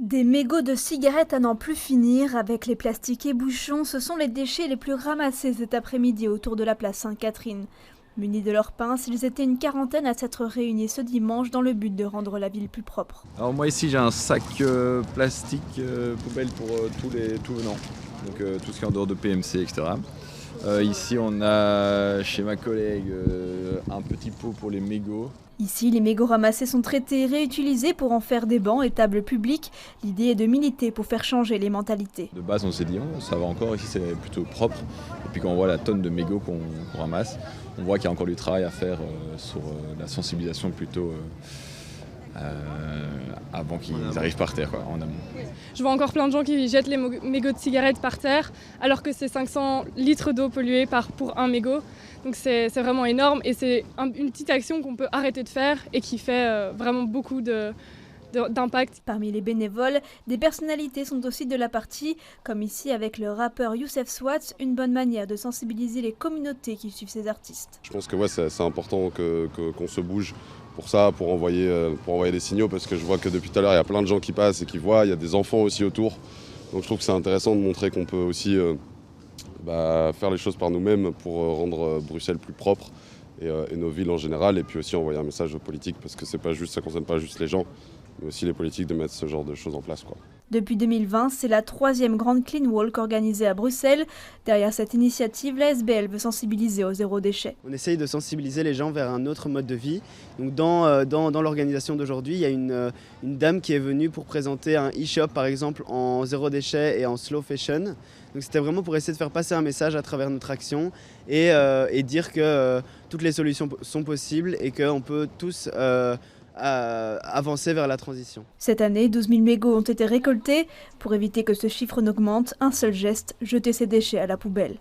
Des mégots de cigarettes à n'en plus finir, avec les plastiques et bouchons, ce sont les déchets les plus ramassés cet après-midi autour de la place Sainte-Catherine. Munis de leurs pinces, ils étaient une quarantaine à s'être réunis ce dimanche dans le but de rendre la ville plus propre. Alors moi ici j'ai un sac plastique poubelle pour tout venant, donc tout ce qui est en dehors de PMC, etc. Ici on a chez ma collègue un petit pot pour les mégots. Ici, les mégots ramassés sont traités et réutilisés pour en faire des bancs et tables publiques. L'idée est de militer pour faire changer les mentalités. De base on s'est dit ça va encore, ici c'est plutôt propre. Et puis quand on voit la tonne de mégots qu'on ramasse, on voit qu'il y a encore du travail à faire sur la sensibilisation plutôt avant qu'ils arrivent par terre, en amont. Je vois encore plein de gens qui jettent les mégots de cigarettes par terre alors que c'est 500 litres d'eau polluée pour un mégot. Donc c'est vraiment énorme et c'est une petite action qu'on peut arrêter de faire et qui fait vraiment beaucoup d'impact. Parmi les bénévoles, des personnalités sont aussi de la partie, comme ici avec le rappeur Youssef Swatz, une bonne manière de sensibiliser les communautés qui suivent ces artistes. Je pense que c'est important qu'on se bouge pour ça, pour envoyer des signaux, parce que je vois que depuis tout à l'heure, il y a plein de gens qui passent et qui voient, il y a des enfants aussi autour. Donc je trouve que c'est intéressant de montrer qu'on peut aussi faire les choses par nous-mêmes pour rendre Bruxelles plus propre et nos villes en général, et puis aussi envoyer un message aux politiques, parce que ça ne concerne pas juste les gens, mais aussi les politiques de mettre ce genre de choses en place, Depuis 2020, c'est la 3e grande Clean Walk organisée à Bruxelles. Derrière cette initiative, la SBL veut sensibiliser au zéro déchet. On essaye de sensibiliser les gens vers un autre mode de vie. Donc dans l'organisation d'aujourd'hui, il y a une dame qui est venue pour présenter un e-shop par exemple en zéro déchet et en slow fashion. Donc c'était vraiment pour essayer de faire passer un message à travers notre action et dire que toutes les solutions sont possibles et qu'on peut tous avancer vers la transition. Cette année, 12 000 mégots ont été récoltés. Pour éviter que ce chiffre n'augmente, un seul geste, jeter ses déchets à la poubelle.